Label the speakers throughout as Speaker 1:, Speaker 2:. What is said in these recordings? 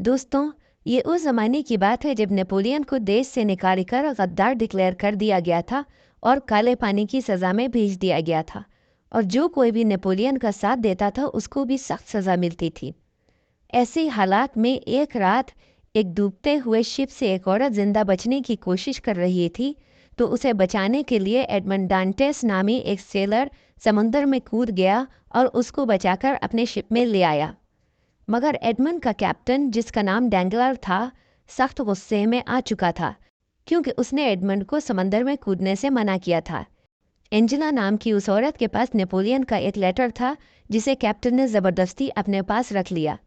Speaker 1: दोस्तों, ये उस ज़माने की बात है जब नेपोलियन को देश से निकाल कर गद्दार डिक्लेयर कर दिया गया था और काले पानी की सज़ा में भेज दिया गया था। और जो कोई भी नेपोलियन का साथ देता था उसको भी सख्त सज़ा मिलती थी। ऐसे हालात में एक रात एक डूबते हुए शिप से एक औरत जिंदा बचने की कोशिश कर रही थी, तो उसे बचाने के लिए एडमंड डांटेस नामी एक सेलर समुंदर में कूद गया और उसको बचाकर अपने शिप में ले आया। मगर एडमंड का कैप्टन, जिसका नाम डैंगलर था, सख्त गुस्से में आ चुका था क्योंकि उसने एडमंड को समंदर में कूदने से मना किया था। एंजेला नाम की उस औरत के पास नेपोलियन का एक लेटर था जिसे कैप्टन ने ज़बरदस्ती अपने पास रख लिया।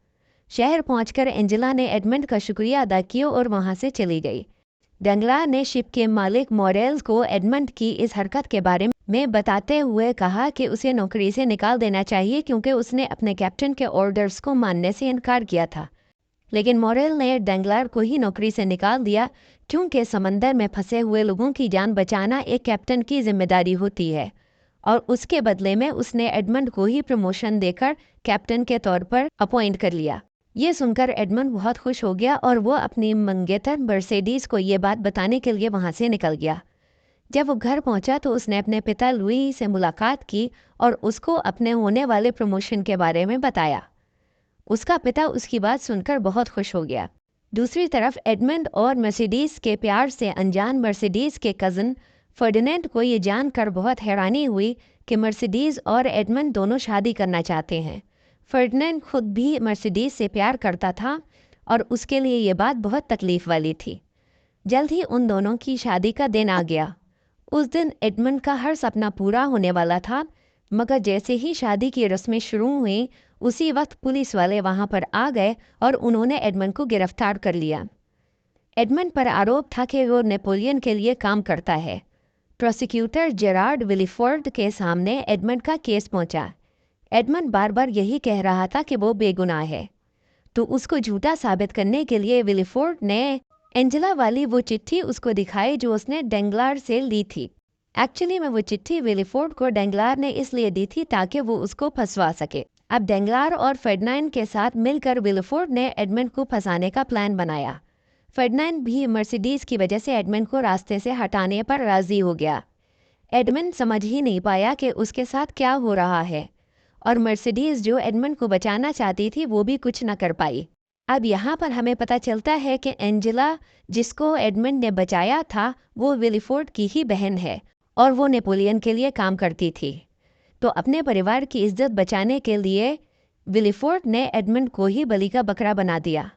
Speaker 1: शहर पहुंचकर एंजेला ने एडमंड का शुक्रिया अदा किया और वहां से चली गई। डैंगलर ने शिप के मालिक मोरेल्स को एडमंड की इस हरकत के बारे में बताते हुए कहा कि उसे नौकरी से निकाल देना चाहिए क्योंकि उसने अपने कैप्टन के ऑर्डर्स को मानने से इनकार किया था। लेकिन मोरेल ने डैंगलर को ही नौकरी से निकाल दिया क्योंकि समंदर में फंसे हुए लोगों की जान बचाना एक कैप्टन की जिम्मेदारी होती है, और उसके बदले में उसने एडमंड को ही प्रमोशन देकर कैप्टन के तौर पर अपॉइंट कर लिया। ये सुनकर एडमंड बहुत खुश हो गया और वो अपनी मंगेतर मर्सिडीज को ये बात बताने के लिए वहाँ से निकल गया। जब वो घर पहुंचा तो उसने अपने पिता लुई से मुलाकात की और उसको अपने होने वाले प्रमोशन के बारे में बताया। उसका पिता उसकी बात सुनकर बहुत खुश हो गया। दूसरी तरफ एडमंड और मर्सिडीज के प्यार से अनजान मर्सिडीज के कज़न फर्डिनेंड को ये जानकर बहुत हैरानी हुई कि मर्सिडीज और एडमंड दोनों शादी करना चाहते हैं। फर्डिनेंड खुद भी मर्सिडीज से प्यार करता था और उसके लिए ये बात बहुत तकलीफ वाली थी। जल्द ही उन दोनों की शादी का दिन आ गया। उस दिन एडमंड का हर सपना पूरा होने वाला था, मगर जैसे ही शादी की रस्में शुरू हुई उसी वक्त पुलिस वाले वहां पर आ गए और उन्होंने एडमंड को गिरफ्तार कर लिया। एडमंड पर आरोप था कि वो नेपोलियन के लिए काम करता है। प्रोसिक्यूटर जेरार्ड विलीफोर्ड के सामने एडमंड का केस पहुंचा। एडमंड बार बार यही कह रहा था कि वो बेगुनाह है, तो उसको झूठा साबित करने के लिए विलीफोर्ड ने एंजेला वाली वो चिट्ठी उसको दिखाई जो उसने डैंगलर से ली थी। एक्चुअली में वो चिट्ठी विलीफोर्ड को डैंगलर ने इसलिए दी थी ताकि वो उसको फंसवा सके। अब डैंगलर और फर्डिनेंड के साथ मिलकर विलीफोर्ड ने एडमंड को फंसाने का प्लान बनाया। फर्डिनेंड भी मर्सिडीज की वजह से एडमंड को रास्ते से हटाने पर राजी हो गया। एडमंड समझ ही नहीं पाया कि उसके साथ क्या हो रहा है, और मर्सिडीज जो एडमंड को बचाना चाहती थी वो भी कुछ न कर पाई। अब यहाँ पर हमें पता चलता है कि एंजेला, जिसको एडमंड ने बचाया था, वो विलीफोर्ड की ही बहन है और वो नेपोलियन के लिए काम करती थी। तो अपने परिवार की इज्जत बचाने के लिए विलीफोर्ड ने एडमंड को ही बलि का बकरा बना दिया।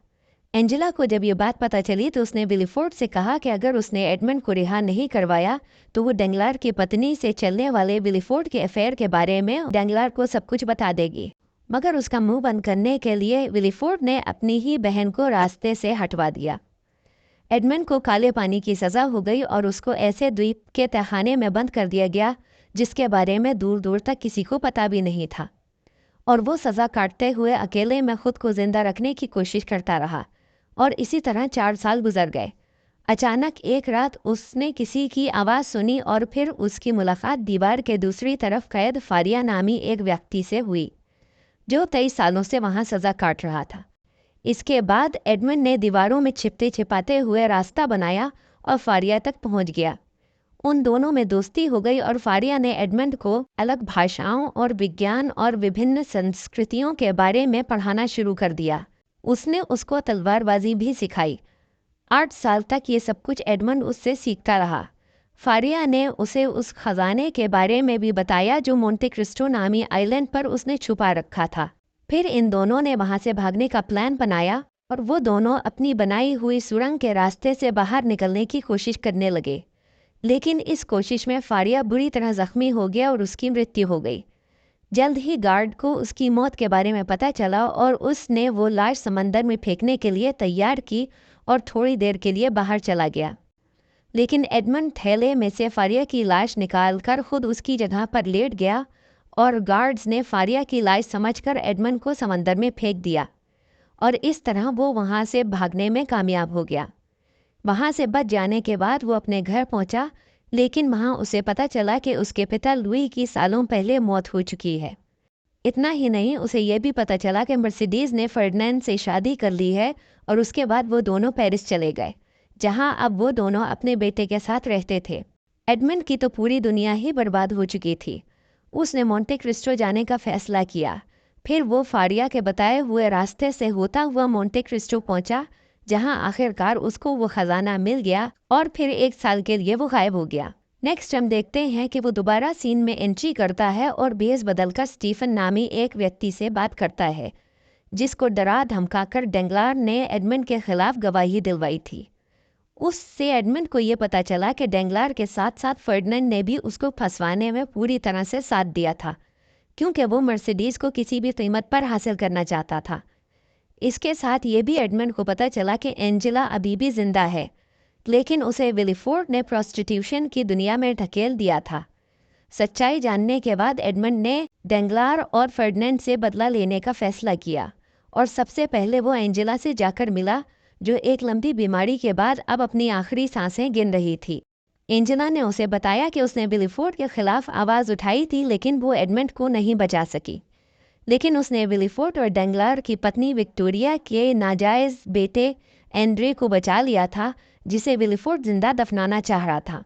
Speaker 1: एंजेला को जब ये बात पता चली तो उसने विलीफोर्ड से कहा कि अगर उसने एडमंड को रिहा नहीं करवाया तो वो डैंगलर की पत्नी से चलने वाले विलीफोर्ड के अफेयर के बारे में डैंगलर को सब कुछ बता देगी। मगर उसका मुंह बंद करने के लिए विलीफोर्ड ने अपनी ही बहन को रास्ते से हटवा दिया। एडमंड को काले पानी की सज़ा हो गई और उसको ऐसे द्वीप के तहखाने में बंद कर दिया गया जिसके बारे में दूर दूर तक किसी को पता भी नहीं था, और वो सज़ा काटते हुए अकेले में खुद को जिंदा रखने की कोशिश करता रहा। और इसी तरह 4 साल गुजर गए। अचानक एक रात उसने किसी की आवाज़ सुनी और फिर उसकी मुलाकात दीवार के दूसरी तरफ कैद फारिया नामी एक व्यक्ति से हुई जो 23 सालों से वहां सज़ा काट रहा था। इसके बाद एडमंड ने दीवारों में छिपते छिपाते हुए रास्ता बनाया और फारिया तक पहुंच गया। उन दोनों में दोस्ती हो गई और फारिया ने एडमंड को अलग भाषाओं और विज्ञान और विभिन्न संस्कृतियों के बारे में पढ़ाना शुरू कर दिया। उसने उसको तलवारबाजी भी सिखाई। 8 साल तक ये सब कुछ एडमंड उससे सीखता रहा। फारिया ने उसे उस खजाने के बारे में भी बताया जो मोंटे क्रिस्टो नामी आइलैंड पर उसने छुपा रखा था। फिर इन दोनों ने वहां से भागने का प्लान बनाया और वो दोनों अपनी बनाई हुई सुरंग के रास्ते से बाहर निकलने की कोशिश करने लगे। लेकिन इस कोशिश में फारिया बुरी तरह जख्मी हो गया और उसकी मृत्यु हो गई। जल्द ही गार्ड को उसकी मौत के बारे में पता चला और उसने वो लाश समंदर में फेंकने के लिए तैयार की और थोड़ी देर के लिए बाहर चला गया। लेकिन एडमंड थैले में से फारिया की लाश निकालकर खुद उसकी जगह पर लेट गया और गार्ड्स ने फारिया की लाश समझकर एडमंड को समंदर में फेंक दिया, और इस तरह वो वहाँ से भागने में कामयाब हो गया। वहाँ से बच जाने के बाद वो अपने घर पहुँचा, लेकिन वहाँ उसे पता चला कि उसके पिता लुई की सालों पहले मौत हो चुकी है। इतना ही नहीं, उसे यह भी पता चला कि मर्सिडीज ने फर्डिनेंड से शादी कर ली है और उसके बाद वो दोनों पेरिस चले गए, जहां अब वो दोनों अपने बेटे के साथ रहते थे। एडमंड की तो पूरी दुनिया ही बर्बाद हो चुकी थी। उसने मोंटे क्रिस्टो जाने का फैसला किया। फिर वो फारिया के बताए हुए रास्ते से होता हुआ मोंटे क्रिस्टो पहुंचा, जहां आखिरकार उसको वो खजाना मिल गया और फिर 1 साल के लिए वो गायब हो गया। नेक्स्ट हम देखते हैं कि वो दोबारा सीन में एंट्री करता है और भेस बदलकर स्टीफन नामी एक व्यक्ति से बात करता है, जिसको डरा धमकाकर डेंगलार ने एडमंड के खिलाफ गवाही दिलवाई थी। उससे एडमंड को ये पता चला कि डेंगलार के साथ साथ फर्डिनेंड ने भी उसको फंसवाने में पूरी तरह से साथ दिया था, क्योंकि वो मर्सिडीज को किसी भी कीमत पर हासिल करना चाहता था। इसके साथ ये भी एडमंड को पता चला कि एंजेला अभी भी जिंदा है, लेकिन उसे विलीफोर्ड ने प्रोस्टिट्यूशन की दुनिया में ढकेल दिया था। सच्चाई जानने के बाद एडमंड ने डेंगलार और फर्डिनेंड से बदला लेने का फैसला किया और सबसे पहले वो एंजेला से जाकर मिला, जो एक लंबी बीमारी के बाद अब अपनी आखिरी सांसें गिन रही थी। एंजेला ने उसे बताया कि उसने विलीफोर्ड के खिलाफ आवाज़ उठाई थी, लेकिन वो एडमंड को नहीं बचा सकी। लेकिन उसने विलीफोर्ड और डेंगलार की पत्नी विक्टोरिया के नाजायज़ बेटे एंड्रे को बचा लिया था, जिसे विलीफोर्ड जिंदा दफनाना चाह रहा था,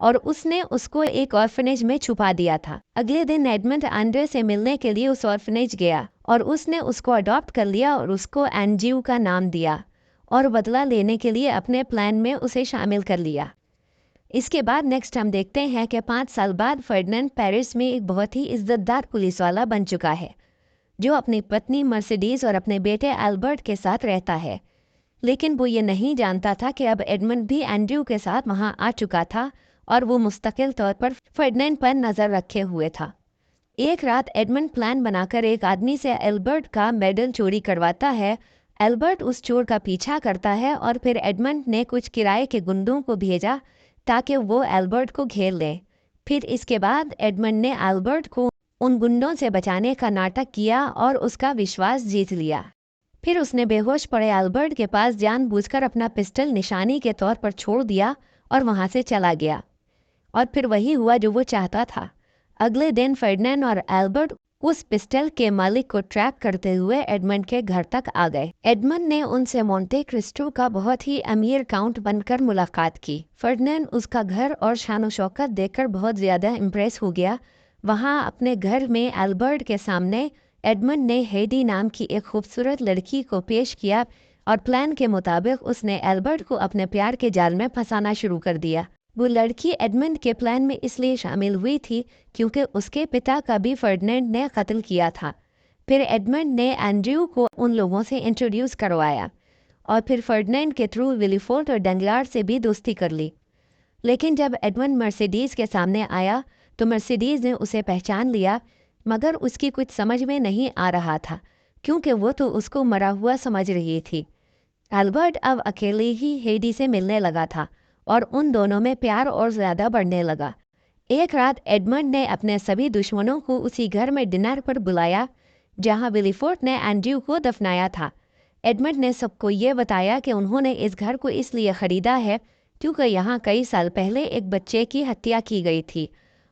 Speaker 1: और उसने उसको एक ऑर्फनेज में छुपा दिया था। अगले दिन एडमंड एंड्रे से मिलने के लिए उस ऑर्फनेज गया और उसने उसको अडॉप्ट कर लिया और उसको एंड्रयू का नाम दिया और बदला लेने के लिए अपने प्लान में उसे शामिल कर लिया। इसके बाद नेक्स्ट हम देखते हैं कि 5 साल बाद फर्डिनेंड पेरिस में एक बहुत ही इज्जतदार पुलिस वाला बन चुका है, जो अपनी पत्नी मर्सिडीज और अपने बेटे एल्बर्ट के साथ रहता है। लेकिन वो ये नहीं जानता था कि अब एडमंड भी एंड्रयू के साथ वहाँ आ चुका था और वो मुस्तकिल तौर पर फर्डिनेंड पर नज़र रखे हुए था। एक रात एडमंड प्लान बनाकर एक आदमी से एल्बर्ट का मेडल चोरी करवाता है। एल्बर्ट उस चोर का पीछा करता है और फिर एडमंड ने कुछ किराए के गुंडों को भेजा ताकि वो एल्बर्ट को घेर ले। फिर इसके बाद एडमंड ने एल्बर्ट को उन गुंडों से बचाने का नाटक किया और उसका विश्वास जीत लिया। फिर उसने बेहोश पड़े एल्बर्ट के पास जानबूझकर अपना पिस्टल निशानी के तौर पर छोड़ दिया और वहाँ से चला गया। और फिर वही हुआ जो वो चाहता था। अगले दिन फर्डिनेंड और एल्बर्ट उस पिस्टल के मालिक को ट्रैक करते हुए एडमंड के घर तक आ गए। एडमंड ने उनसे मोंटे क्रिस्टो का बहुत ही अमीर काउंट बनकर मुलाकात की। फर्डिनेंड उसका घर और शान शौकत देखकर बहुत ज़्यादा इम्प्रेस हो गया। वहाँ अपने घर में एल्बर्ट के सामने एडमंड ने हेडी नाम की एक खूबसूरत लड़की को पेश किया और प्लान के मुताबिक उसने एल्बर्ट को अपने प्यार के जाल में फंसाना शुरू कर दिया। वो लड़की एडमंड के प्लान में इसलिए शामिल हुई थी क्योंकि उसके पिता का भी फर्डिनेंड ने कत्ल किया था। फिर एडमंड ने एंड्रयू को उन लोगों से इंट्रोड्यूस करवाया और फिर फर्डिनेंड के थ्रू विलीफोर्ड और डेंगलार से भी दोस्ती कर ली। लेकिन जब एडमंड मर्सिडीज़ के सामने आया तो मर्सिडीज़ ने उसे पहचान लिया, मगर उसकी कुछ समझ में नहीं आ रहा था क्योंकि वो तो उसको मरा हुआ समझ रही थी। एल्बर्ट अब अकेले ही हेडी से मिलने लगा था और उन दोनों में प्यार और ज़्यादा बढ़ने लगा। एक रात एडमंड ने अपने सभी दुश्मनों को उसी घर में डिनर पर बुलाया जहां विलीफोर्ड ने एंड्रयू को दफनाया था। एडमंड ने सबको ये बताया कि उन्होंने इस घर को इसलिए ख़रीदा है क्योंकि यहाँ कई साल पहले एक बच्चे की हत्या की गई थी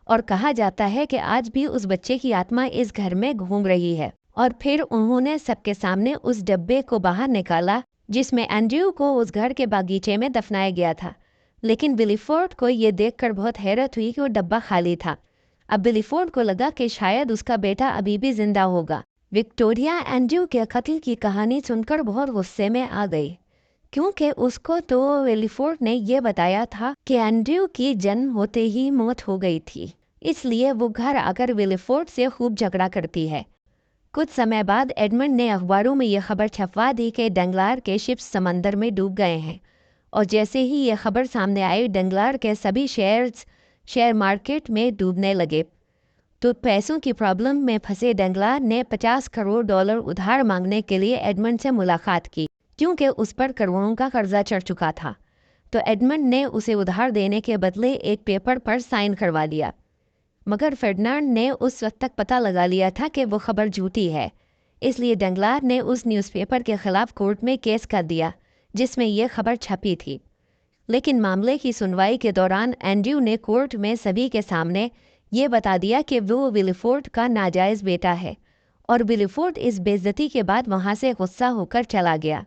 Speaker 1: और कहा जाता है कि आज भी उस बच्चे की आत्मा इस घर में घूम रही है। और फिर उन्होंने सबके सामने उस डब्बे को बाहर निकाला जिसमें एंड्रयू को उस घर के बागीचे में दफनाया गया था। लेकिन विलीफोर्ड को ये देखकर बहुत हैरत हुई कि वो डब्बा खाली था। अब विलीफोर्ड को लगा कि शायद उसका बेटा अभी भी जिंदा होगा। विक्टोरिया एंड्रयू के कत्ल की कहानी सुनकर बहुत गुस्से में आ गई, क्योंकि उसको तो विलीफोर्ड ने यह बताया था कि एंड्रयू की जन्म होते ही मौत हो गई थी, इसलिए वो घर आकर विलीफोर्ड से खूब झगड़ा करती है। कुछ समय बाद एडमंड ने अखबारों में यह खबर छपवा दी कि डेंगलार के शिप्स समंदर में डूब गए हैं, और जैसे ही ये खबर सामने आई डेंगलार के सभी शेयर मार्केट में डूबने लगे। तो पैसों की प्रॉब्लम में फंसे डेंगलार ने $50 करोड़ उधार मांगने के लिए एडमंड से मुलाकात की, क्योंकि उस पर करोड़ों का कर्जा चढ़ चुका था। तो एडमंड ने उसे उधार देने के बदले एक पेपर पर साइन करवा लिया, मगर फर्डिनेंड ने उस वक्त तक पता लगा लिया था कि वो खबर झूठी है। इसलिए डेंगलार ने उस न्यूज़पेपर के खिलाफ कोर्ट में केस कर दिया जिसमें यह खबर छपी थी। लेकिन मामले की सुनवाई के दौरान एंड्रयू ने कोर्ट में सभी के सामने ये बता दिया कि वो विलीफोर्ड का नाजायज़ बेटा है, और विलीफोर्ड इस बेइज्जती के बाद वहाँ से गुस्सा होकर चला गया।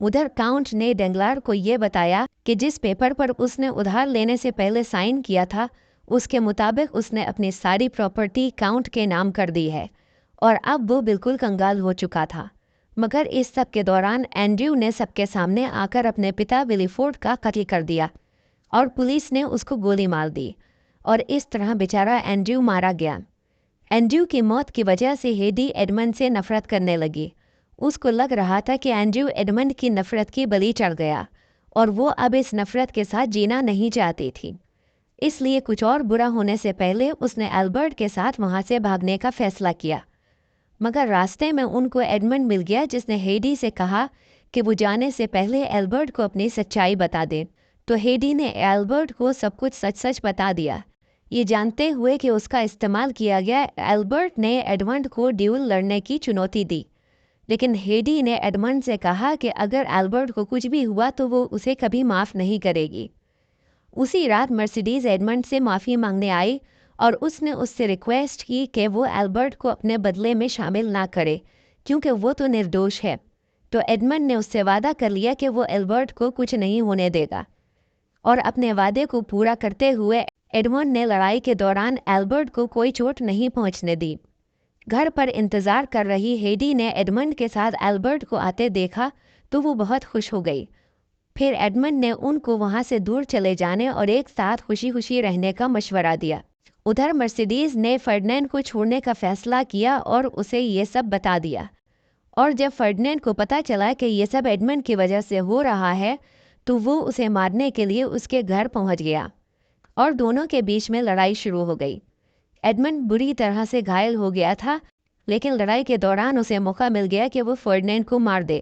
Speaker 1: उधर काउंट ने डेंगलार को ये बताया कि जिस पेपर पर उसने उधार लेने से पहले साइन किया था उसके मुताबिक उसने अपनी सारी प्रॉपर्टी काउंट के नाम कर दी है और अब वो बिल्कुल कंगाल हो चुका था। मगर इस सब के दौरान एंड्रयू ने सबके सामने आकर अपने पिता विलीफोर्ड का कत्ल कर दिया और पुलिस ने उसको गोली मार दी और इस तरह बेचारा एंड्रयू मारा गया। एंड्रयू की मौत की वजह से हेडी एडमंड से नफरत करने लगी। उसको लग रहा था कि एंड्रयू एडमंड की नफरत की बलि चढ़ गया और वो अब इस नफरत के साथ जीना नहीं चाहती थी। इसलिए कुछ और बुरा होने से पहले उसने एल्बर्ट के साथ वहाँ से भागने का फैसला किया। मगर रास्ते में उनको एडमंड मिल गया जिसने हेडी से कहा कि वो जाने से पहले एल्बर्ट को अपनी सच्चाई बता दे। तो हेडी ने एल्बर्ट को सब कुछ सच सच बता दिया। ये जानते हुए कि उसका इस्तेमाल किया गया, एल्बर्ट ने एडमंड को ड्यूल लड़ने की चुनौती दी। लेकिन हेडी ने एडमंड से कहा कि अगर एल्बर्ट को कुछ भी हुआ तो वो उसे कभी माफ़ नहीं करेगी। उसी रात मर्सिडीज़ एडमंड से माफ़ी मांगने आई और उसने उससे रिक्वेस्ट की कि वो एल्बर्ट को अपने बदले में शामिल ना करे क्योंकि वो तो निर्दोष है। तो एडमंड ने उससे वादा कर लिया कि वो एल्बर्ट को कुछ नहीं होने देगा और अपने वादे को पूरा करते हुए एडमंड ने लड़ाई के दौरान एल्बर्ट को कोई चोट नहीं पहुंचने दी। घर पर इंतज़ार कर रही हेडी ने एडमंड के साथ एल्बर्ट को आते देखा तो वो बहुत खुश हो गई। फिर एडमंड ने उनको वहाँ से दूर चले जाने और एक साथ खुशी खुशी रहने का मशवरा दिया। उधर मर्सिडीज़ ने फर्डिनेंड को छोड़ने का फैसला किया और उसे ये सब बता दिया। और जब फर्डिनेंड को पता चला कि ये सब एडमंड की वजह से हो रहा है तो वो उसे मारने के लिए उसके घर पहुंच गया और दोनों के बीच में लड़ाई शुरू हो गई। एडमंड बुरी तरह से घायल हो गया था लेकिन लड़ाई के दौरान उसे मौका मिल गया कि वो फर्डिनेंड को मार दे।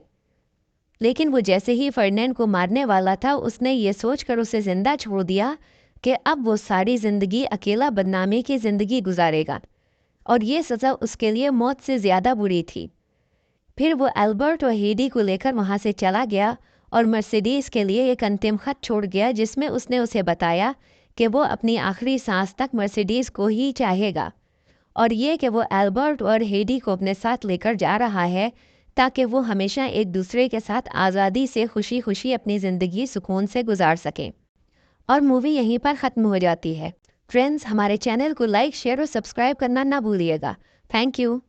Speaker 1: लेकिन वो जैसे ही फर्डिनेंड को मारने वाला था उसने ये सोचकर उसे जिंदा छोड़ दिया कि अब वो सारी ज़िंदगी अकेला बदनामी की ज़िंदगी गुजारेगा और ये सज़ा उसके लिए मौत से ज़्यादा बुरी थी। फिर वो एल्बर्ट और हेडी को लेकर वहाँ से चला गया और मर्सिडीज़ के लिए एक अंतिम खत छोड़ गया जिसमें उसने उसे बताया कि वो अपनी आखिरी सांस तक मर्सिडीज़ को ही चाहेगा और ये कि वो एल्बर्ट और हेडी को अपने साथ लेकर जा रहा है ताकि वो हमेशा एक दूसरे के साथ आज़ादी से खुशी खुशी अपनी ज़िंदगी सुकून से गुजार सकें। और मूवी यहीं पर ख़त्म हो जाती है। फ्रेंड्स, हमारे चैनल को लाइक, शेयर और सब्सक्राइब करना ना भूलिएगा। Thank you.